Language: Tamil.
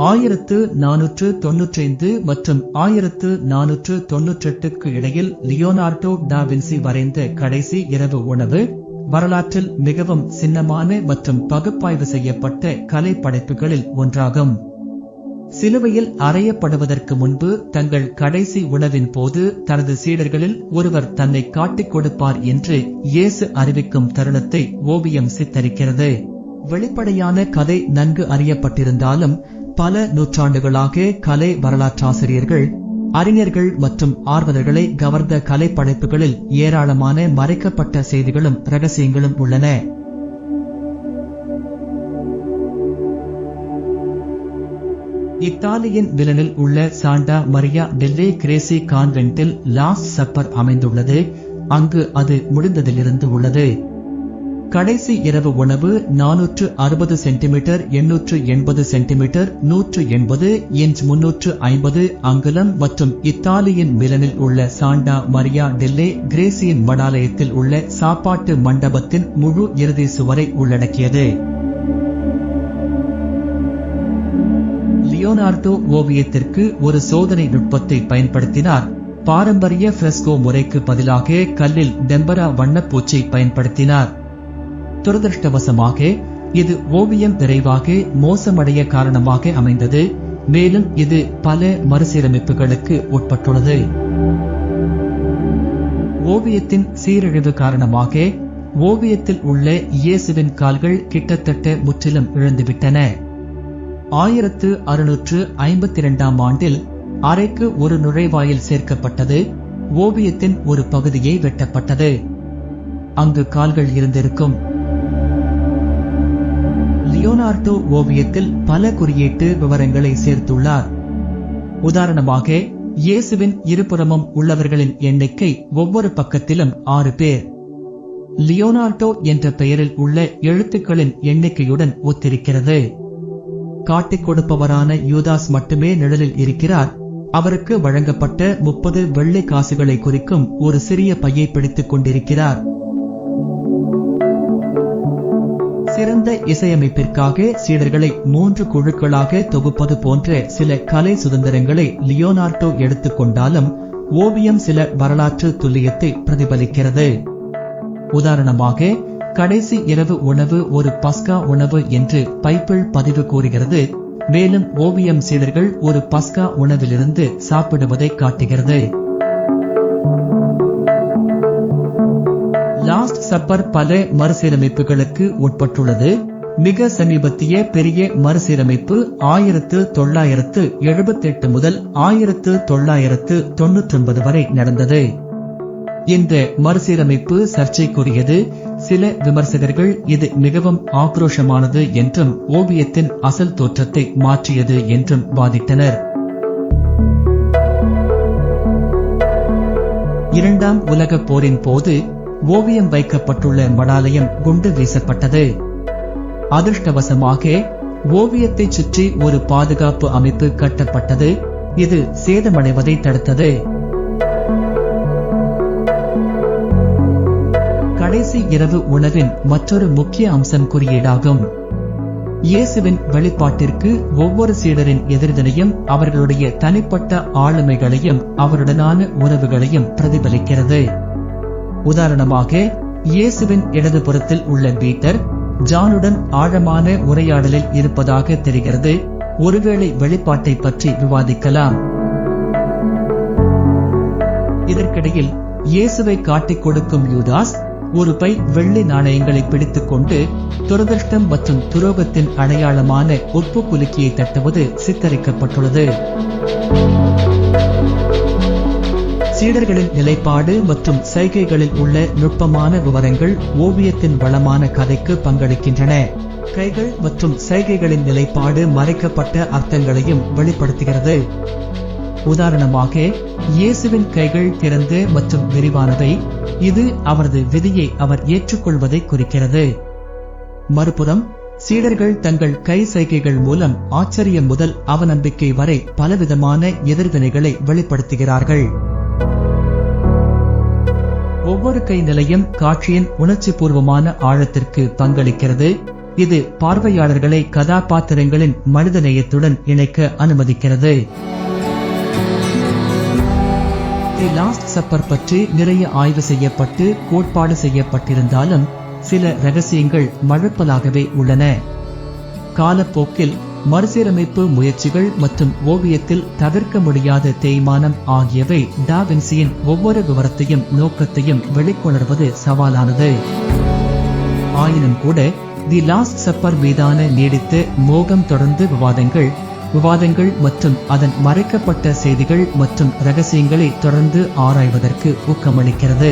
1495 மற்றும் 1498 இடையில் லியோனார்டோ டா வின்சி வரைந்த கடைசி இரவு உணவு வரலாற்றில் மிகவும் சின்னமான மற்றும் பகுப்பாய்வு செய்யப்பட்ட கலை படைப்புகளில் ஒன்றாகும். சிலுவையில் அறையப்படுவதற்கு முன்பு தங்கள் கடைசி உணவின் போது தனது சீடர்களில் ஒருவர் தன்னை காட்டிக் கொடுப்பார் என்று இயேசு அறிவிக்கும் தருணத்தை ஓவியம் சித்தரிக்கிறது. வெளிப்படையான கதை நன்கு அறியப்பட்டிருந்தாலும் பல நூற்றாண்டுகளாக கலை வரலாற்றாசிரியர்கள், அறிஞர்கள் மற்றும் ஆர்வலர்களை கவர்ந்த கலை படைப்புகளில் ஏராளமான மறைக்கப்பட்ட செய்திகளும் ரகசியங்களும் உள்ளன. இத்தாலியின் மிலனில் உள்ள சாண்டா மரியா டெல்லே கிரேசி கான்வென்ட்டில் லாஸ்ட் சப்பர் அமைந்துள்ளது. அங்கு அது முடிந்ததிலிருந்து உள்ளது. கடைசி இரவு உணவு 460 சென்டிமீட்டர் 880 சென்டிமீட்டர் 180 இன்ச் 350 அங்குலம் மற்றும் இத்தாலியின் மிலனில் உள்ள சாண்டா மரியா டெல்லே கிரேசியின் மடாலயத்தில் உள்ள சாப்பாட்டு மண்டபத்தின் முழு இறுதி சுவரை உள்ளடக்கியது. லியோனார்டோ ஓவியத்திற்கு ஒரு சோதனை நுட்பத்தை பயன்படுத்தினார். பாரம்பரிய ஃப்ரெஸ்கோ முறைக்கு பதிலாக கல்லில் டெம்பரா வண்ணப்பூச்சை பயன்படுத்தினார். துரதிருஷ்டவசமாக இது ஓவியம் விரைவாக மோசமடைய காரணமாக அமைந்தது, மேலும் இது பல மறுசீரமைப்புகளுக்கு உட்பட்டுள்ளது. ஓவியத்தின் சீரழிவு காரணமாக ஓவியத்தில் உள்ள இயேசுவின் கால்கள் கிட்டத்தட்ட முற்றிலும் இழந்துவிட்டன. 1652 ஆண்டில் அறைக்கு ஒரு நுழைவாயில் சேர்க்கப்பட்டது. ஓவியத்தின் ஒரு பகுதியை வெட்டப்பட்டது. அங்கு கால்கள் இருந்திருக்கும். லியோனார்டோ ஓவியத்தில் பல குறியீட்டு விவரங்களை சேர்த்துள்ளார். உதாரணமாக, இயேசுவின் இருபுறமும் உள்ளவர்களின் எண்ணிக்கை ஒவ்வொரு பக்கத்திலும் 6 பேர். லியோனார்டோ என்ற பெயரில் உள்ள எழுத்துக்களின் எண்ணிக்கையுடன் ஒத்திருக்கிறது. காட்டிக் கொடுப்பவரான யூதாஸ் மட்டுமே நிழலில் இருக்கிறார். அவருக்கு வழங்கப்பட்ட 30 வெள்ளை காசுகளை குறிக்கும் ஒரு சிறிய பையை பிடித்துக் கொண்டிருக்கிறார். சிறந்த இசையமைப்பிற்காக சீடர்களை 3 குழுக்களாக தொகுப்பது போன்ற சில கலை சுதந்திரங்களை லியோனார்டோ எடுத்துக்கொண்டாலும் ஓவியம் சில வரலாற்று துல்லியத்தை பிரதிபலிக்கிறது. உதாரணமாக, கடைசி இரவு உணவு ஒரு பஸ்கா உணவு என்று பைபிள் பதிவு கூறுகிறது, மேலும் ஓவியம் சீடர்கள் ஒரு பஸ்கா உணவிலிருந்து சாப்பிடுவதை காட்டுகிறது. லாஸ்ட் சப்பர் பல மறுசீரமைப்புகளுக்கு உட்பட்டுள்ளது. மிக சமீபத்திய பெரிய மறுசீரமைப்பு 1978 முதல் 1999 வரை நடந்தது. இந்த மறுசீரமைப்பு சர்ச்சைக்குரியது. சில விமர்சகர்கள் இது மிகவும் ஆக்ரோஷமானது என்றும் ஓவியத்தின் அசல் தோற்றத்தை மாற்றியது என்றும் வாதிட்டனர். இரண்டாம் உலகப் போரின் போது ஓவியம் வைக்கப்பட்டுள்ள மடாலயம் குண்டு வீசப்பட்டது. அதிர்ஷ்டவசமாக ஓவியத்தை சுற்றி ஒரு பாதுகாப்பு அமைப்பு கட்டப்பட்டது. இது சேதமடைவதை தடுத்தது. கடைசி இரவு உணவின் மற்றொரு முக்கிய அம்சம் குறியீடாகும். இயேசுவின் வெளிப்பாட்டிற்கு ஒவ்வொரு சீடரின் எதிர்வினையும் அவர்களுடைய தனிப்பட்ட ஆளுமைகளையும் அவருடனான உறவுகளையும் பிரதிபலிக்கிறது. உதாரணமாக, இயேசுவின் இடதுபுறத்தில் உள்ள பீட்டர் ஜானுடன் ஆழமான உரையாடலில் இருப்பதாக தெரிகிறது. ஒருவேளை வெளிப்பாட்டை பற்றி விவாதிக்கலாம். இதற்கிடையில் இயேசுவை காட்டிக் கொடுக்கும் யூதாஸ் ஒரு பை வெள்ளி நாணயங்களை பிடித்துக் கொண்டு துரதிருஷ்டம் மற்றும் துரோகத்தின் அடையாளமான உப்பு குலுக்கியை தட்டுவது சித்தரிக்கப்பட்டுள்ளது. சீடர்களின் நிலைப்பாடு மற்றும் சைகைகளில் உள்ள நுட்பமான விவரங்கள் ஓவியத்தின் வளமான கதைக்கு பங்களிக்கின்றன. கைகள் மற்றும் சைகைகளின் நிலைப்பாடு மறைக்கப்பட்ட அர்த்தங்களையும் வெளிப்படுத்துகிறது. உதாரணமாக, இயேசுவின் கைகள் திறந்த மற்றும் விரிவானவை. இது அவரது விதியை அவர் ஏற்றுக்கொள்வதை குறிக்கிறது. மறுபுறம், சீடர்கள் தங்கள் கை சைகைகள் மூலம் ஆச்சரியம் முதல் அவநம்பிக்கை வரை பலவிதமான எதிர்வினைகளை வெளிப்படுத்துகிறார்கள். ஒவ்வொரு கை நிலையும் காட்சியின் உணர்ச்சிபூர்வமான ஆழத்திற்கு பங்களிக்கிறது. இது பார்வையாளர்களை கதாபாத்திரங்களின் மனிதநேயத்துடன் இணைக்க அனுமதிக்கிறது. தி லாஸ்ட் சப்பர் பற்றி நிறைய ஆய்வு செய்யப்பட்டு கோட்பாடு செய்யப்பட்டிருந்தாலும் சில ரகசியங்கள் மழுப்பலாகவே உள்ளன. காலப்போக்கில் மறுசீரமைப்பு முயற்சிகள் மற்றும் ஓவியத்தில் தவிர்க்க முடியாத தேய்மானம் ஆகியவை டா வின்சியின் ஒவ்வொரு விவரத்தையும் நோக்கத்தையும் வெளிக்கொணர்வது சவாலானது. ஆயினும் கூட தி லாஸ்ட் சப்பர் மீதான நீடித்த மோகம் தொடர்ந்து விவாதங்கள் மற்றும் அதன் மறைக்கப்பட்ட செய்திகள் மற்றும் ரகசியங்களை தொடர்ந்து ஆராய்வதற்கு ஊக்கமளிக்கிறது.